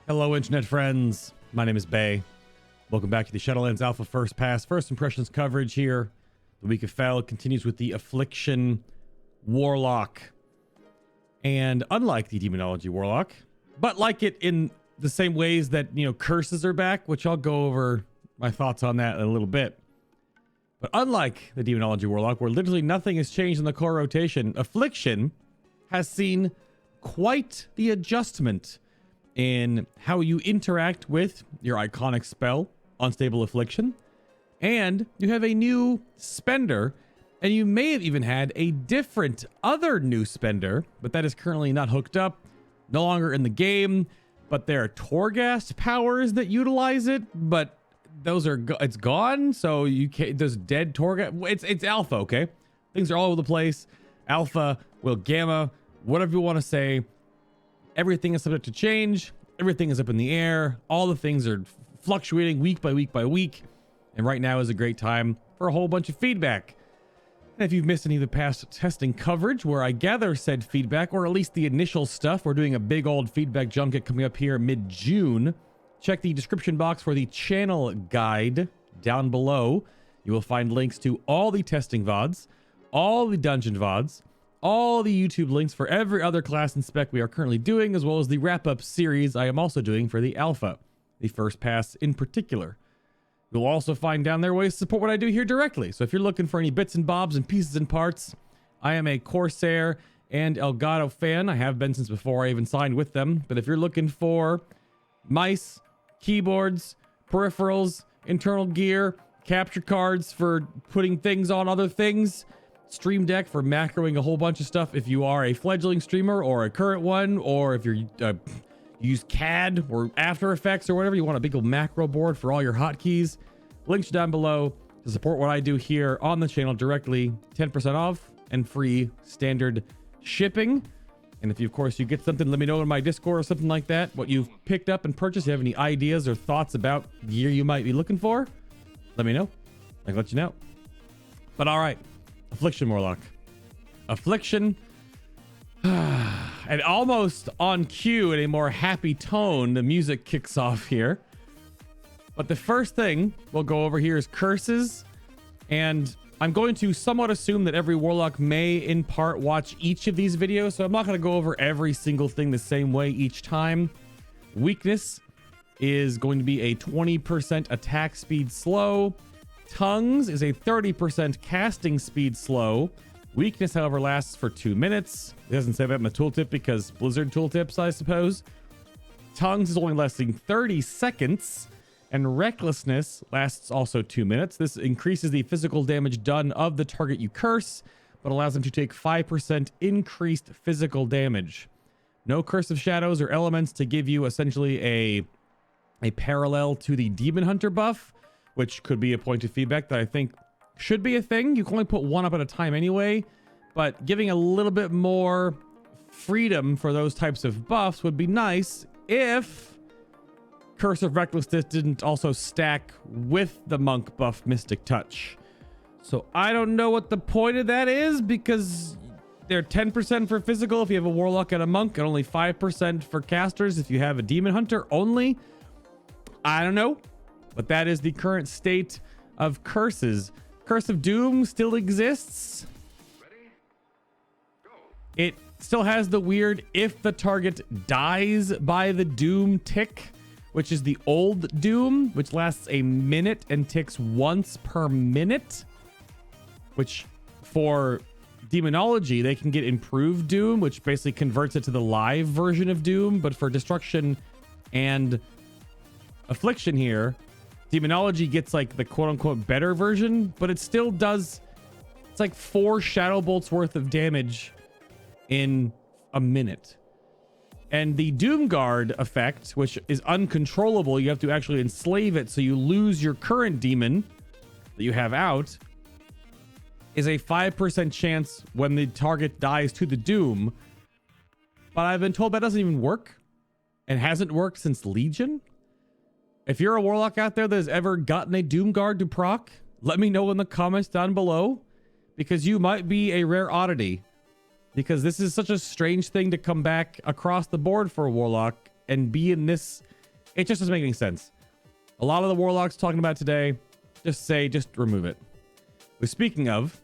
Hello, internet friends. My name is Bay. Welcome back to the Shadowlands Alpha First Pass First Impressions coverage here. The Week of Foul continues with the Affliction Warlock. And unlike the Demonology Warlock, but like it in the same ways that, curses are back, which I'll go over my thoughts on that in a little bit. But unlike the Demonology Warlock, where literally nothing has changed in the core rotation, Affliction has seen quite the adjustment in how you interact with your iconic spell, Unstable Affliction. And you have a new spender, and you may have even had a different other new spender, but that is currently not hooked up, no longer in the game, but there are Torghast powers that utilize it, but those are, it's gone, so you can't, there's dead Torghast, it's alpha, okay? Things are all over the place. Alpha, will gamma, whatever you want to say. Everything is subject to change. Everything is up in the air. All the things are fluctuating week by week by week. And right now is a great time for a whole bunch of feedback. And if you've missed any of the past testing coverage where I gather said feedback, or at least the initial stuff, we're doing a big old feedback junket coming up here mid-June. Check the description box for the channel guide down below. You will find links to all the testing VODs, all the dungeon VODs, all the YouTube links for every other class and spec we are currently doing, as well as the wrap-up series I am also doing for the alpha, the first pass in particular. You'll also find down there ways to support what I do here directly. So if you're looking for any bits and bobs and pieces and parts, I am a Corsair and Elgato fan. I have been since before I even signed with them. But if you're looking for mice, keyboards, peripherals, internal gear, capture cards for putting things on other things, Stream Deck for macroing a whole bunch of stuff if you are a fledgling streamer or a current one, or if you're use CAD or After Effects or whatever, you want a big old macro board for all your hotkeys, links down below to support what I do here on the channel directly. 10% off and free standard shipping. And if you, of course, you get something, let me know in my Discord or something like that, what you've picked up and purchased. If you have any ideas or thoughts about gear you might be looking for, let me know. I can let you know. But all right. Affliction Warlock. Affliction. And almost on cue, in a more happy tone, the music kicks off here. But the first thing we'll go over here is curses. And I'm going to somewhat assume that every Warlock may, in part, watch each of these videos. So I'm not going to go over every single thing the same way each time. Weakness is going to be a 20% attack speed slow. Tongues is a 30% casting speed slow. Weakness, however, lasts for 2 minutes. It doesn't say that in the tooltip because Blizzard tooltips, I suppose. Tongues is only lasting 30 seconds. And Recklessness lasts also 2 minutes. This increases the physical damage done of the target you curse, but allows them to take 5% increased physical damage. No Curse of Shadows or elements to give you essentially a parallel to the Demon Hunter buff, which could be a point of feedback that I think should be a thing. You can only put one up at a time anyway, but giving a little bit more freedom for those types of buffs would be nice if Curse of Recklessness didn't also stack with the monk buff Mystic Touch. So I don't know what the point of that is, because they're 10% for physical if you have a warlock and a monk, and only 5% for casters if you have a demon hunter only. I don't know. But that is the current state of curses. Curse of Doom still exists. Ready? Go. It still has the weird if the target dies by the Doom tick, which is the old Doom, which lasts a minute and ticks once per minute. Which for Demonology, they can get improved Doom, which basically converts it to the live version of Doom. But for Destruction and Affliction here, Demonology gets like the quote-unquote better version, but it still does, it's like 4 Shadow Bolts worth of damage in a minute. And the Doom Guard effect, which is uncontrollable, you have to actually enslave it so you lose your current demon that you have out, is a 5% chance when the target dies to the Doom. But I've been told that doesn't even work, and hasn't worked since Legion. If you're a warlock out there that has ever gotten a Doom Guard to proc, let me know in the comments down below, because you might be a rare oddity. Because this is such a strange thing to come back across the board for a warlock and be in this It just doesn't make any sense. A lot of the Warlocks talking about today, just remove it. But speaking of,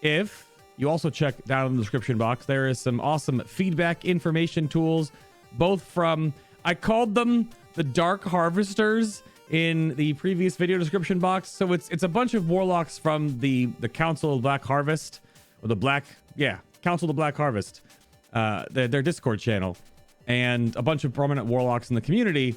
if you also check down in the description box, there is some awesome feedback information tools, both from, I called them the Dark Harvesters in the previous video description box. So it's a bunch of Warlocks from the Council of Black Harvest, or Council of Black Harvest, their Discord channel, and a bunch of prominent Warlocks in the community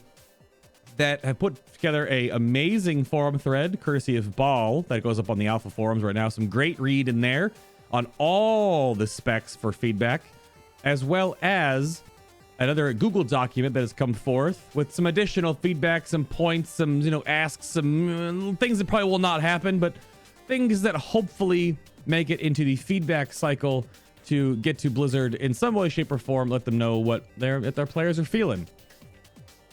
that have put together a amazing forum thread courtesy of Baal that goes up on the alpha forums right now. Some great read in there on all the specs for feedback, as well as another Google document that has come forth with some additional feedback, some points, some asks, some things that probably will not happen, but things that hopefully make it into the feedback cycle to get to Blizzard in some way, shape, or form, let them know what their players are feeling.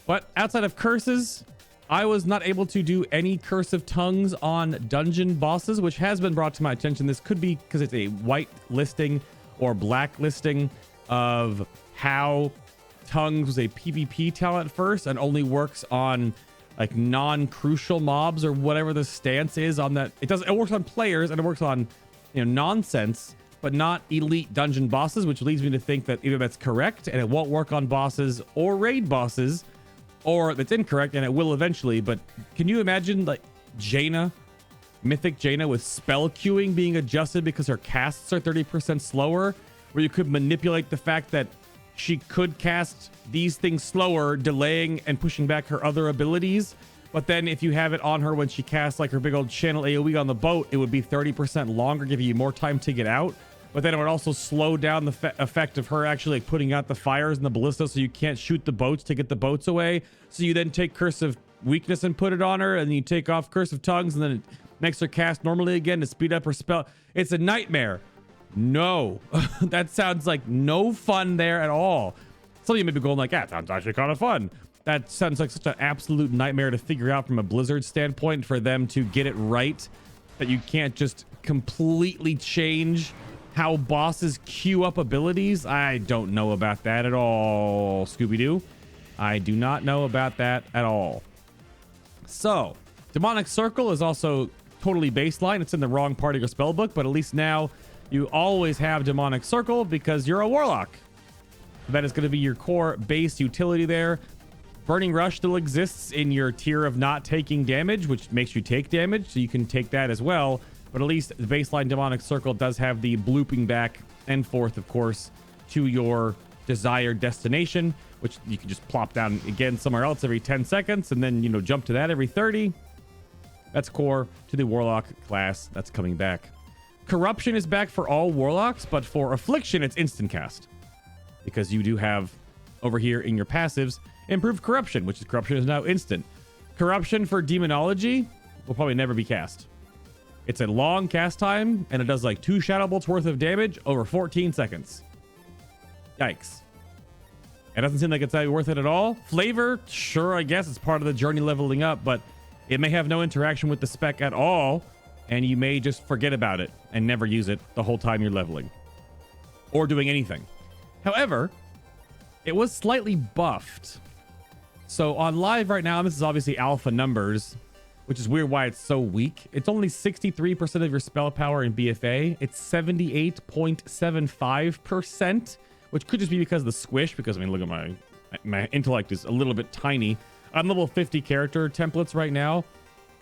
But outside of curses, I was not able to do any Curse of Tongues on dungeon bosses, which has been brought to my attention. This could be because it's a white listing or black listing of how Tongues was a PvP talent first and only works on like non-crucial mobs or whatever the stance is on that. It works on players and it works on nonsense, but not elite dungeon bosses, which leads me to think that either that's correct and it won't work on bosses or raid bosses, or that's incorrect and it will eventually. But can you imagine like Jaina, Mythic Jaina, with spell queuing being adjusted because her casts are 30% slower, where you could manipulate the fact that she could cast these things slower, delaying and pushing back her other abilities. But then if you have it on her when she casts like her big old channel AoE on the boat, it would be 30% longer, giving you more time to get out. But then it would also slow down the effect of her actually like putting out the fires and the ballista, so you can't shoot the boats to get the boats away. So you then take Curse of Weakness and put it on her, and then you take off Curse of Tongues, and then it makes her cast normally again to speed up her spell. It's a nightmare. No, that sounds like no fun there at all. Some of you may be going like, yeah, sounds actually kind of fun. That sounds like such an absolute nightmare to figure out from a Blizzard standpoint, for them to get it right, that you can't just completely change how bosses queue up abilities. I don't know about that at all, Scooby-Doo. I do not know about that at all. So, Demonic Circle is also totally baseline. It's in the wrong part of your spellbook, but at least now you always have Demonic Circle because you're a Warlock. That is going to be your core base utility there. Burning Rush still exists in your tier of not taking damage, which makes you take damage, so you can take that as well. But at least the baseline Demonic Circle does have the blooping back and forth, of course, to your desired destination, which you can just plop down again somewhere else every 10 seconds and then, jump to that every 30. That's core to the Warlock class. That's coming back. Corruption is back for all Warlocks, but for Affliction, it's instant cast, because you do have over here in your passives improved Corruption, which is Corruption is now instant. Corruption for Demonology will probably never be cast. It's a long cast time, and it does like 2 Shadow Bolts worth of damage over 14 seconds. Yikes. It doesn't seem like it's worth it at all. Flavor, sure, I guess it's part of the journey leveling up, but it may have no interaction with the spec at all, and you may just forget about it and never use it the whole time you're leveling or doing anything. However, it was slightly buffed. So on live right now, this is obviously alpha numbers, which is weird why it's so weak. It's only 63% of your spell power in BFA. It's 78.75%, which could just be because of the squish, because I mean, look at my intellect is a little bit tiny. I'm level 50 character templates right now.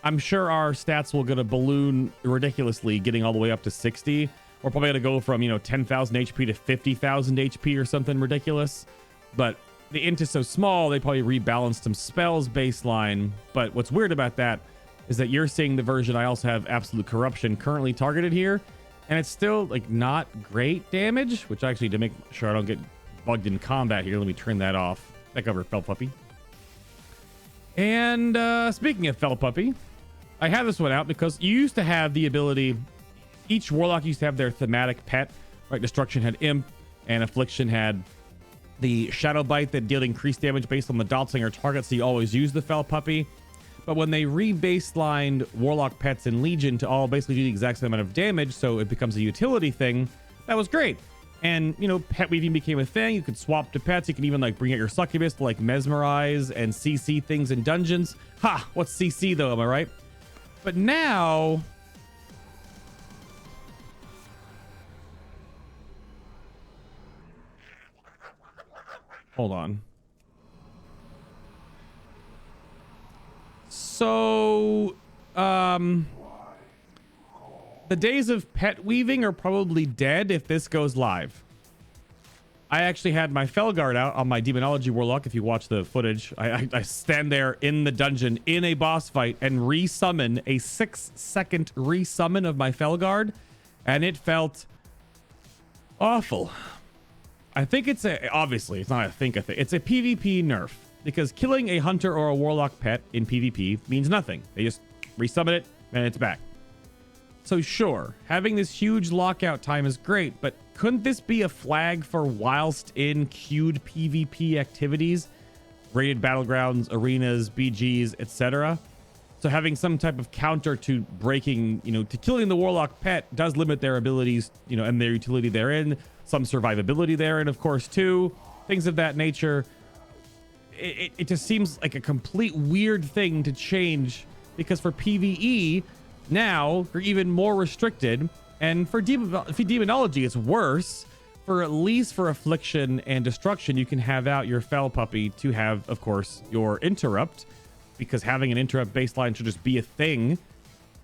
I'm sure our stats will get a balloon ridiculously, getting all the way up to 60. We're probably gonna go from 10,000 HP to 50,000 HP or something ridiculous. But the int is so small, they probably rebalanced some spells baseline. But what's weird about that is that you're seeing the version I also have Absolute Corruption currently targeted here, and it's still like not great damage, which actually, to make sure I don't get bugged in combat here, let me turn that off. Back over Fel Puppy. And speaking of Fel Puppy, I have this one out because you used to have the ability, each Warlock used to have their thematic pet, right? Destruction had Imp, and Affliction had the Shadow Bite that dealt increased damage based on the Dotslinger target, so you always use the Fel Puppy. But when they re-baselined Warlock pets in Legion to all basically do the exact same amount of damage, so it becomes a utility thing, that was great. And, you know, pet weaving became a thing. You could swap to pets. You can even like bring out your succubus to like mesmerize and CC things in dungeons. Ha! What's CC though? Am I right? But now, hold on. So, the days of pet weaving are probably dead if this goes live. I actually had my Felguard out on my Demonology Warlock. If you watch the footage, I stand there in the dungeon in a boss fight and resummon a 6-second resummon of my Felguard, and it felt awful. I think it's obviously it's not a think, it's a PvP nerf, because killing a hunter or a warlock pet in PvP means nothing. They just resummon it and it's back. So sure, having this huge lockout time is great, but couldn't this be a flag for whilst in queued PvP activities, rated battlegrounds, arenas, BGs, etc.? So having some type of counter to breaking, you know, to killing the warlock pet does limit their abilities, you know, and their utility therein, some survivability therein, of course, too, things of that nature. It just seems like a complete weird thing to change, because for PvE, now you're even more restricted, and for demonology it's worse. For at least for affliction and destruction, you can have out your fel puppy to have, of course, your interrupt, because having an interrupt baseline should just be a thing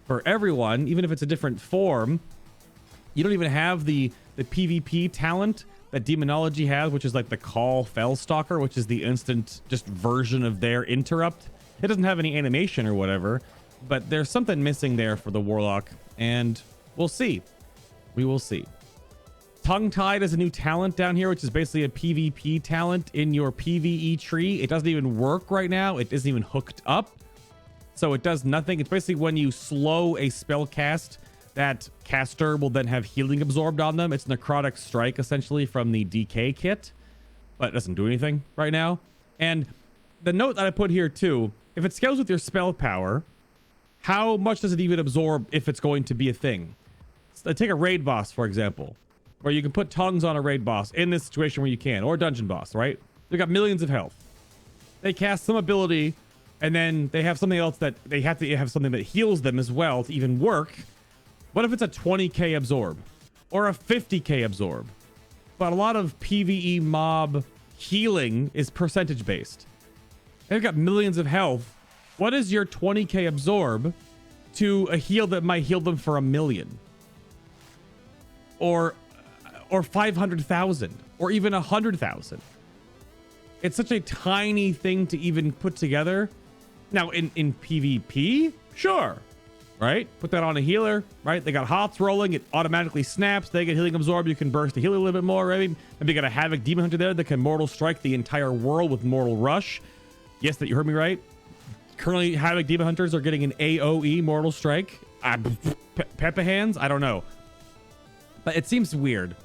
for everyone, even if it's a different form. You don't even have the PvP talent that demonology has, which is like the call fel stalker, which is the instant just version of their interrupt. It doesn't have any animation or whatever, but there's something missing there for the warlock, and we'll see. We will see. Tongue-Tied is a new talent down here, which is basically a PvP talent in your PvE tree. It doesn't even work right now. It isn't even hooked up, so it does nothing. It's basically when you slow a spell cast, that caster will then have healing absorbed on them. It's Necrotic Strike, essentially, from the DK kit, but it doesn't do anything right now. And the note that I put here, too, if it scales with your spell power, how much does it even absorb if it's going to be a thing? So take a raid boss, for example, where you can put tongues on a raid boss in this situation where you can, or a dungeon boss, right? They've got millions of health. They cast some ability, and then they have something else that they have to have something that heals them as well to even work. What if it's a 20k absorb or a 50k absorb? But a lot of PvE mob healing is percentage based. They've got millions of health. What is your 20k absorb to a heal that might heal them for 1 million? Or 500,000 or even 100,000? It's such a tiny thing to even put together. Now in PvP, sure, right? Put that on a healer, right? They got hots rolling, it automatically snaps, they get healing absorb, you can burst the healer a little bit more, right? Maybe you got a Havoc Demon Hunter there that can Mortal Strike the entire world with Mortal Rush. Yes, that you heard me right. Currently, Havoc Demon Hunters are getting an AoE Mortal Strike. Peppa Hands? I don't know. But it seems weird.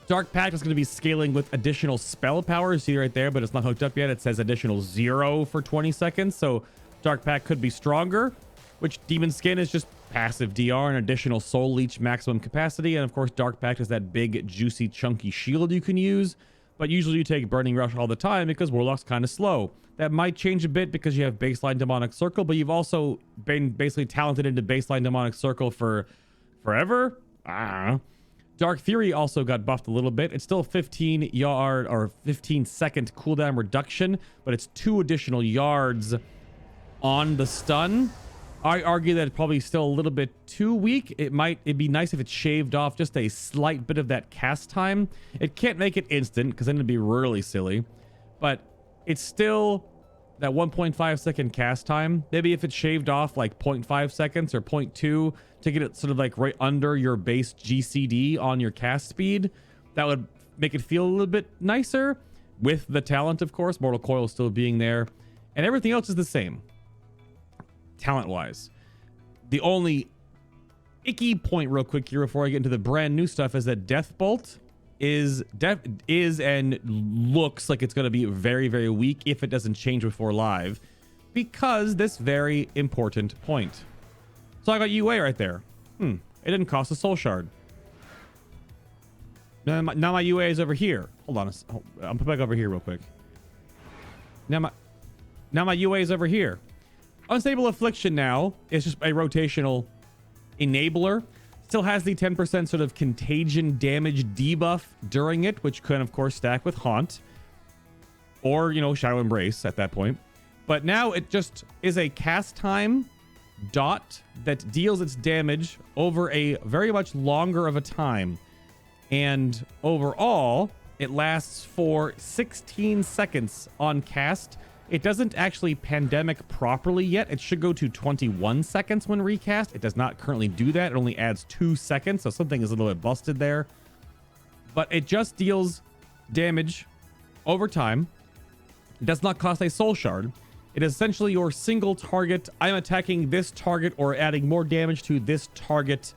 Dark Pact is going to be scaling with additional spell power. You see right there, but it's not hooked up yet. It says additional 0 for 20 seconds. So Dark Pact could be stronger, which Demon Skin is just passive DR and additional Soul Leech maximum capacity. And of course, Dark Pact is that big, juicy, chunky shield you can use. But usually you take Burning Rush all the time because Warlock's kind of slow. That might change a bit because you have baseline Demonic Circle, but you've also been basically talented into baseline Demonic Circle for forever. I don't know. Dark Fury also got buffed a little bit. It's still 15 yard or 15 second cooldown reduction, but it's 2 additional yards on the stun. I argue that it's probably still a little bit too weak. It'd be nice if it shaved off just a slight bit of that cast time. It can't make it instant because then it'd be really silly, but it's still that 1.5 second cast time. Maybe if it shaved off like 0.5 seconds or 0.2 to get it sort of like right under your base GCD on your cast speed, that would make it feel a little bit nicer with the talent, of course, Mortal Coil still being there, and everything else is the same talent wise. The only icky point real quick here before I get into the brand new stuff is that Death Bolt is and looks like it's going to be very, very weak if it doesn't change before live, because this very important point. So I got UA right there. It didn't cost a soul shard. Now my UA is over here. Hold on. I'll put back over here real quick. Now my UA is over here. Unstable Affliction now is just a rotational enabler. Still has the 10% sort of contagion damage debuff during it, which can of course stack with Haunt or, you know, Shadow Embrace at that point. But now it just is a cast time dot that deals its damage over a very much longer of a time. And overall, it lasts for 16 seconds on cast. It doesn't actually pandemic properly yet. It should go to 21 seconds when recast. It does not currently do that. It only adds 2 seconds, so something is a little bit busted there. But it just deals damage over time. It does not cost a soul shard. It is essentially your single target. I'm attacking this target or adding more damage to this target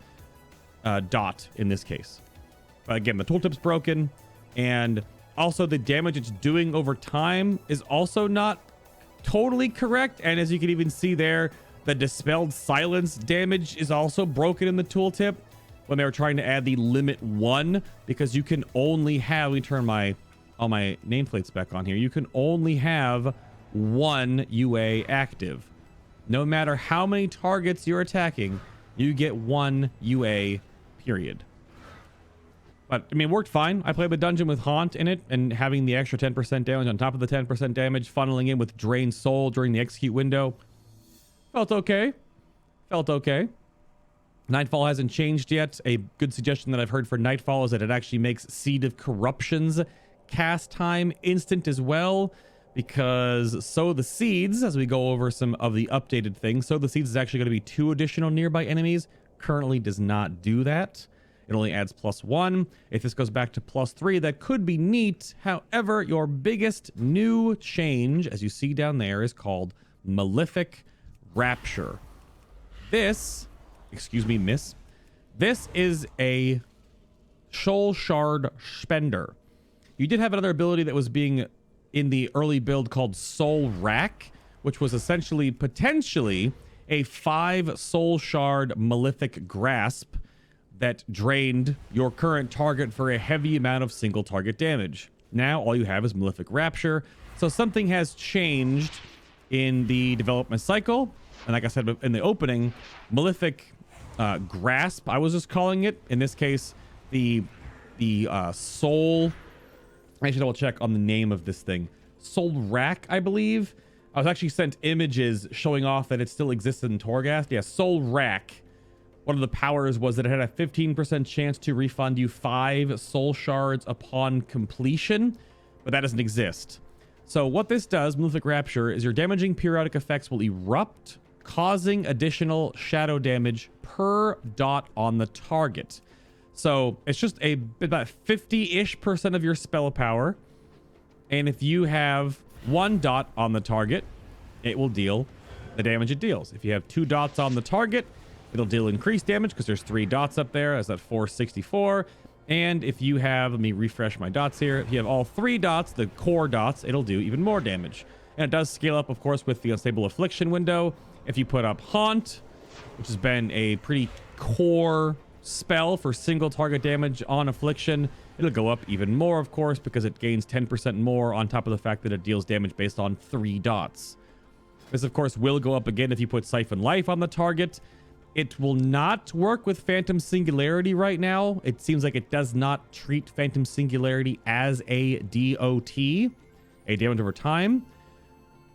dot in this case. But again, the tooltip's broken, and also the damage it's doing over time is also not totally correct. And as you can even see there, the Dispelled Silence damage is also broken in the tooltip when they were trying to add the limit 1, because you can only have, let me turn all my nameplates back on here. You can only have 1 UA active. No matter how many targets you're attacking, you get 1 UA, period. But, I mean, it worked fine. I played the dungeon with Haunt in it, and having the extra 10% damage on top of the 10% damage, funneling in with Drained Soul during the execute window. Felt okay. Felt okay. Nightfall hasn't changed yet. A good suggestion that I've heard for Nightfall is that it actually makes Seed of Corruption's cast time instant as well, because Sow the Seeds, as we go over some of the updated things, Sow the Seeds is actually going to be 2 additional nearby enemies. Currently does not do that. It only adds +1. If this goes back to +3, that could be neat. However, your biggest new change, as you see down there, is called Malefic Rapture. This, excuse me, miss. This is a Soul Shard spender. You did have another ability that was being in the early build called Soul Rack, which was essentially potentially a 5 Soul Shard Malefic Grasp that drained your current target for a heavy amount of single target damage. Now all you have is Malefic Rapture. So something has changed in the development cycle. And like I said in the opening, Malefic Grasp, I was just calling it. In this case, the Soul... I should double check on the name of this thing. Soul Rack, I believe. I was actually sent images showing off that it still existed in Torghast. Yeah, Soul Rack. One of the powers was that it had a 15% chance to refund you 5 soul shards upon completion, but that doesn't exist. So what this does, Malefic Rapture, is your damaging periodic effects will erupt, causing additional shadow damage per dot on the target. So it's just about 50-ish% of your spell power. And if you have 1 dot on the target, it will deal the damage it deals. If you have 2 dots on the target, it'll deal increased damage because there's 3 dots up there. That's at 464. And if you have, let me refresh my dots here. If you have all 3 dots, the core dots, it'll do even more damage. And it does scale up, of course, with the Unstable Affliction window. If you put up Haunt, which has been a pretty core spell for single target damage on Affliction, it'll go up even more, of course, because it gains 10% more on top of the fact that it deals damage based on 3 dots. This, of course, will go up again if you put Siphon Life on the target. It will not work with Phantom Singularity right now. It seems like it does not treat Phantom Singularity as a DOT, a damage over time.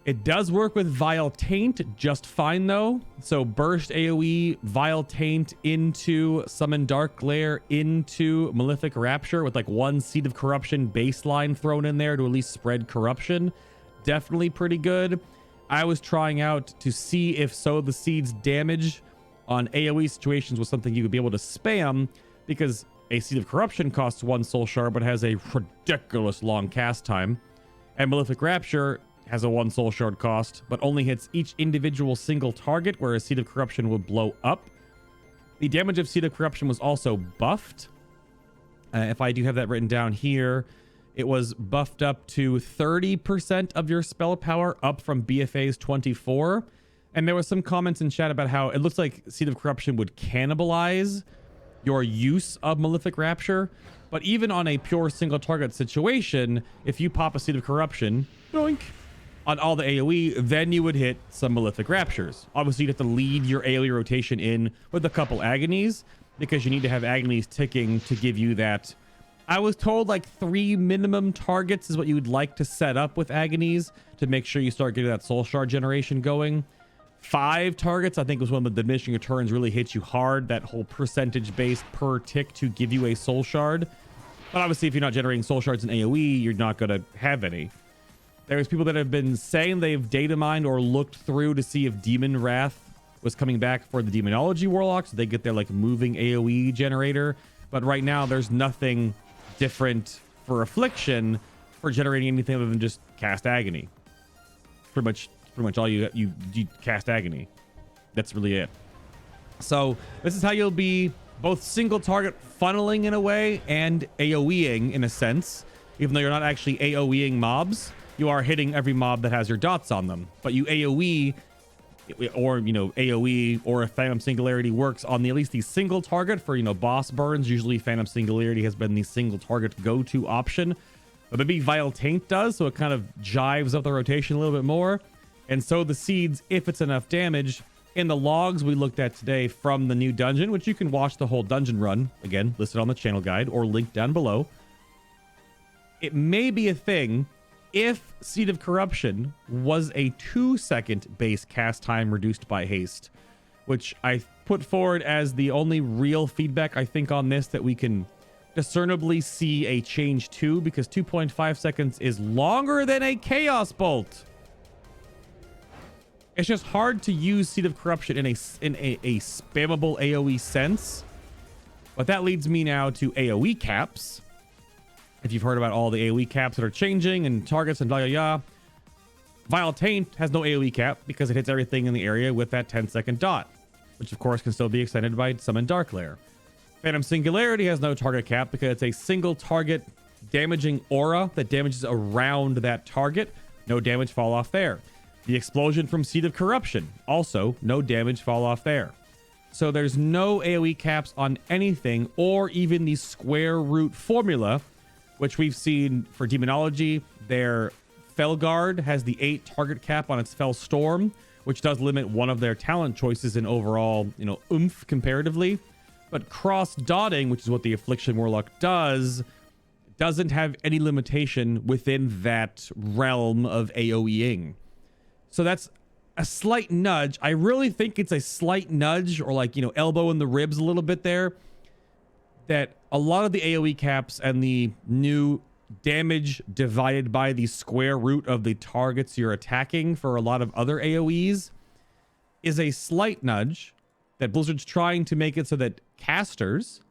It does work with Vile Taint just fine, though. So burst AoE, Vile Taint into Summon Dark Glare into Malefic Rapture with like 1 Seed of Corruption baseline thrown in there to at least spread corruption. Definitely pretty good. I was trying out to see if Sow the Seeds damage on AoE situations was something you could be able to spam, because a Seed of Corruption costs 1 soul shard but has a ridiculous long cast time, and Malefic Rapture has a 1 soul shard cost but only hits each individual single target, whereas Seed of Corruption would blow up. The damage of Seed of Corruption was also buffed. If I do have that written down here, it was buffed up to 30% of your spell power, up from BFA's 24. And there was some comments in chat about how it looks like Seed of Corruption would cannibalize your use of Malefic Rapture. But even on a pure single target situation, if you pop a Seed of Corruption, doink, on all the AoE, then you would hit some Malefic Raptures. Obviously, you'd have to lead your AoE rotation in with a couple Agonies, because you need to have Agonies ticking to give you that. I was told like 3 minimum targets is what you would like to set up with Agonies to make sure you start getting that Soul Shard generation going. 5 targets, I think, was when the diminishing returns really hit you hard, that whole percentage base per tick to give you a Soul Shard. But obviously, if you're not generating Soul Shards in AoE, you're not going to have any. There's people that have been saying they've data mined or looked through to see if Demon Wrath was coming back for the Demonology Warlock, so they get their like moving AoE generator. But right now, there's nothing different for Affliction for generating anything other than just cast Agony. Pretty much all you cast Agony. That's really it. So this is how you'll be both single target funneling in a way and AoEing in a sense. Even though you're not actually AoEing mobs, you are hitting every mob that has your dots on them. But you AoE, or AoE, or if Phantom Singularity works on at least the single target for boss burns. Usually Phantom Singularity has been the single target go-to option. But maybe Vile Taint does, so it kind of jives up the rotation a little bit more. And so the seeds, if it's enough damage. In the logs we looked at today from the new dungeon, which you can watch the whole dungeon run, again, listed on the channel guide or linked down below. It may be a thing if Seed of Corruption was a 2-second base cast time reduced by haste, which I put forward as the only real feedback I think on this that we can discernibly see a change to, because 2.5 seconds is longer than a Chaos Bolt. It's just hard to use Seed of Corruption in a spammable AoE sense. But that leads me now to AoE caps. If you've heard about all the AoE caps that are changing and targets and blah, blah, blah. Vile Taint has no AoE cap because it hits everything in the area with that 10-second dot, which of course can still be extended by Summon Dark Lair. Phantom Singularity has no target cap because it's a single target damaging aura that damages around that target. No damage fall off there. The explosion from Seed of Corruption, also no damage fall off there. So there's no AoE caps on anything, or even the square root formula, which we've seen for Demonology. Their Felguard has the 8 target cap on its Fel Storm, which does limit one of their talent choices in overall, oomph comparatively. But cross-dotting, which is what the Affliction Warlock does, doesn't have any limitation within that realm of AoEing. So that's a slight nudge. I really think it's a slight nudge, or like, elbow in the ribs a little bit there, that a lot of the AoE caps and the new damage divided by the square root of the targets you're attacking for a lot of other AoEs is a slight nudge that Blizzard's trying to make it so that casters,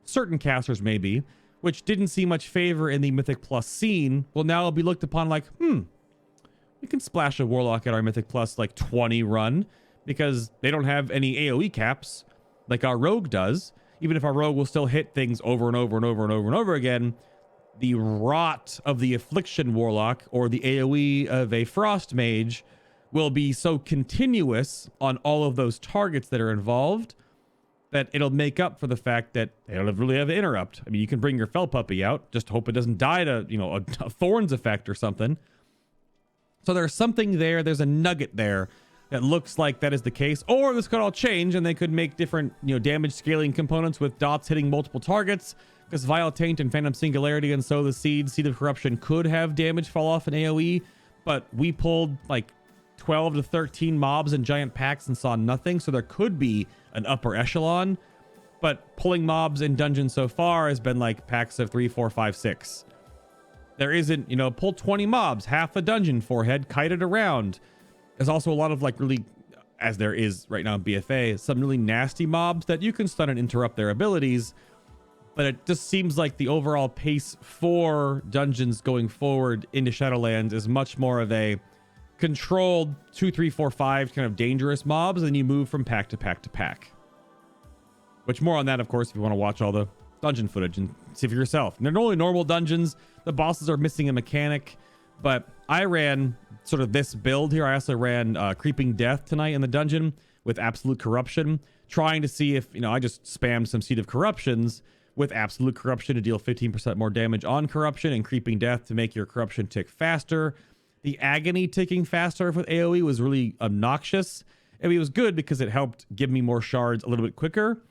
certain casters maybe, which didn't see much favor in the Mythic Plus scene, will now be looked upon like, we can splash a Warlock at our Mythic Plus like 20 run because they don't have any AoE caps like our Rogue does. Even if our Rogue will still hit things over and over and over and over and over again, the rot of the Affliction Warlock or the AoE of a Frost Mage will be so continuous on all of those targets that are involved that it'll make up for the fact that they don't really have an interrupt. I mean, you can bring your Fel Puppy out, just hope it doesn't die to, a Thorns effect or something. So there's something there. There's a nugget there that looks like that is the case. Or this could all change and they could make different, damage scaling components with dots hitting multiple targets, because Vile Taint and Phantom Singularity and so the Seed of Corruption could have damage fall off in AoE. But we pulled like 12 to 13 mobs in giant packs and saw nothing. So there could be an upper echelon. But pulling mobs in dungeons so far has been like packs of 3, 4, 5, 6. There isn't, pull 20 mobs, half a dungeon forehead, kite it around. There's also a lot of like really, as there is right now in BFA, some really nasty mobs that you can stun and interrupt their abilities. But it just seems like the overall pace for dungeons going forward into Shadowlands is much more of a controlled 2, 3, 4, 5 kind of dangerous mobs, and you move from pack to pack to pack. Which more on that, of course, if you want to watch all the dungeon footage and see for yourself. And they're only normal dungeons. The bosses are missing a mechanic, but I ran sort of this build here. I also ran Creeping Death tonight in the dungeon with Absolute Corruption, trying to see if, I just spammed some Seed of Corruptions with Absolute Corruption to deal 15% more damage on Corruption, and Creeping Death to make your Corruption tick faster. The Agony ticking faster with AoE was really obnoxious. I mean, it was good because it helped give me more shards a little bit quicker,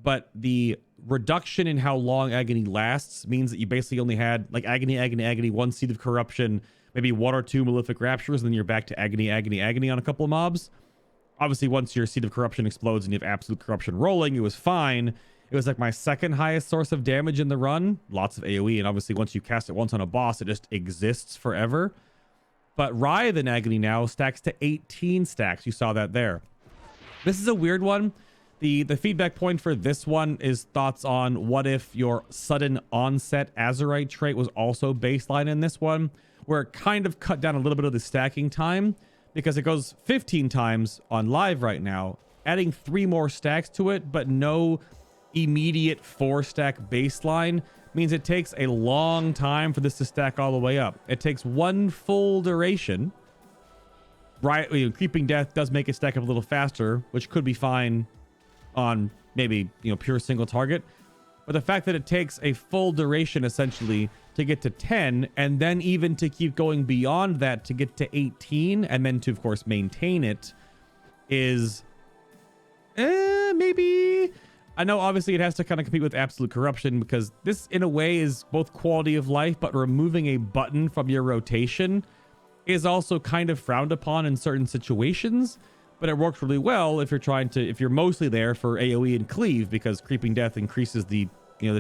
but the reduction in how long Agony lasts means that you basically only had like Agony, one Seed of Corruption, maybe 1 or 2 Malefic Raptures, and then you're back to Agony on a couple of mobs. Obviously, once your Seed of Corruption explodes and you have Absolute Corruption rolling, it was fine. It was like my second highest source of damage in the run. Lots of AoE, and obviously once you cast it once on a boss, it just exists forever. But Writhing Agony now stacks to 18 stacks. You saw that there. This is a weird one. The feedback point for this one is thoughts on what if your sudden onset Azerite trait was also baseline in this one, where it kind of cut down a little bit of the stacking time because it goes 15 times on live right now, adding 3 more stacks to it, but no immediate 4-stack baseline means it takes a long time for this to stack all the way up. It takes 1 full duration. Right, Creeping Death does make it stack up a little faster, which could be fine on maybe, pure single target. But the fact that it takes a full duration essentially to get to 10, and then even to keep going beyond that to get to 18, and then to, of course, maintain it is maybe... I know obviously it has to kind of compete with Absolute Corruption because this in a way is both quality of life, but removing a button from your rotation is also kind of frowned upon in certain situations, but it works really well if you're mostly there for AoE and cleave, because Creeping Death increases the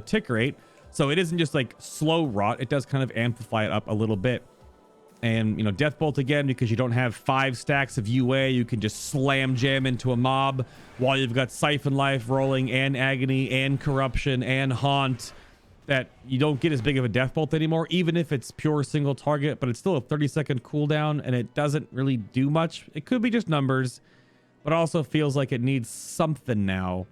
tick rate. So it isn't just like slow rot, it does kind of amplify it up a little bit. And Deathbolt again, because you don't have 5 stacks of UA, you can just slam jam into a mob while you've got Siphon Life rolling and Agony and Corruption and Haunt, that you don't get as big of a Deathbolt anymore, even if it's pure single target, but it's still a 30-second cooldown and it doesn't really do much. It could be just numbers, but it also feels like it needs something now.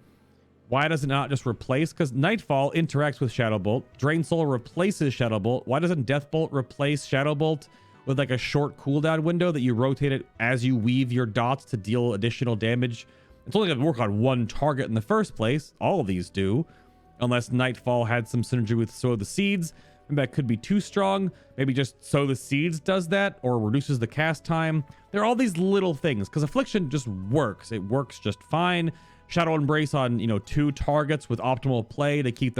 Why does it not just replace? Because Nightfall interacts with Shadowbolt. Drain Soul replaces Shadowbolt. Why doesn't Deathbolt replace Shadowbolt with like a short cooldown window that you rotate it as you weave your dots to deal additional damage? It's only going to work on 1 target in the first place. All of these do. Unless Nightfall had some synergy with Sow the Seeds. Maybe that could be too strong. Maybe just Sow the Seeds does that or reduces the cast time. There are all these little things because Affliction just works. It works just fine. Shadow Embrace on 2 targets with optimal play to keep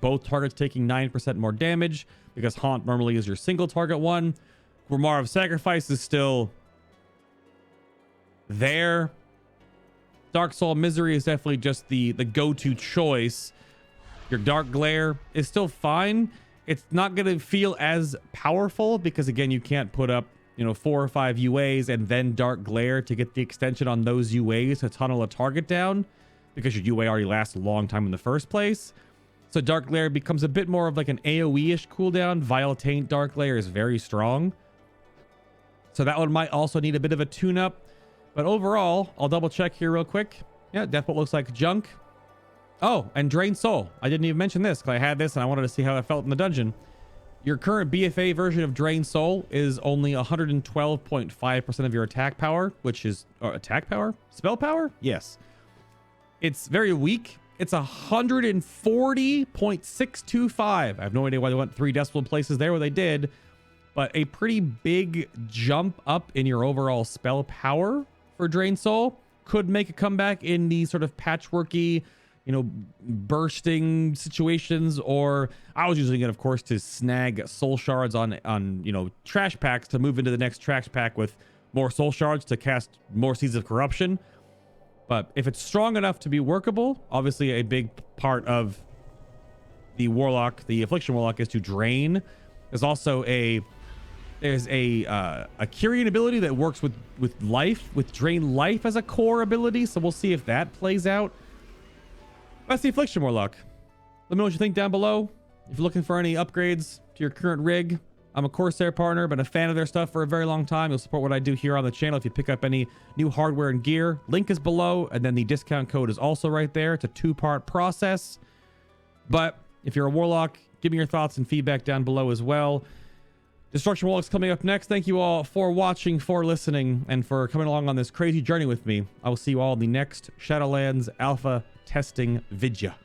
both targets taking 9% more damage, because Haunt normally is your single target one. Grimoire of Sacrifice is still there. Dark Soul Misery is definitely just the go-to choice. Your Dark Glare is still fine. It's not going to feel as powerful because, again, you can't put up 4 or 5 UAs and then Dark Glare to get the extension on those UAs to tunnel a target down, because your UA already lasts a long time in the first place. So Dark Glare becomes a bit more of like an AoE-ish cooldown. Vile Taint Dark Glare is very strong, so that one might also need a bit of a tune-up. But overall, I'll double check here real quick. Yeah, Deathbolt looks like junk. Oh, and Drain Soul. I didn't even mention this because I had this and I wanted to see how it felt in the dungeon. Your current BFA version of Drain Soul is only 112.5% of your attack power, which is attack power? Spell power? Yes. It's very weak. It's 140.625. I have no idea why they went 3 decimal places there where they did, but a pretty big jump up in your overall spell power for Drain Soul could make a comeback in the sort of patchworky, bursting situations. Or I was using it, of course, to snag soul shards on trash packs to move into the next trash pack with more soul shards to cast more Seeds of Corruption. But if it's strong enough to be workable, obviously a big part of the Warlock, the Affliction Warlock, is to drain. There's also a Kyrian ability that works with life, with Drain Life as a core ability, so we'll see if that plays out. That's the Affliction Warlock. Let me know what you think down below. If you're looking for any upgrades to your current rig, I'm a Corsair partner, been a fan of their stuff for a very long time. You'll support what I do here on the channel if you pick up any new hardware and gear. Link is below, and then the discount code is also right there. It's a 2-part process. But if you're a Warlock, give me your thoughts and feedback down below as well. Destruction Warlock's coming up next. Thank you all for watching, for listening, and for coming along on this crazy journey with me. I will see you all in the next Shadowlands Alpha testing vidya.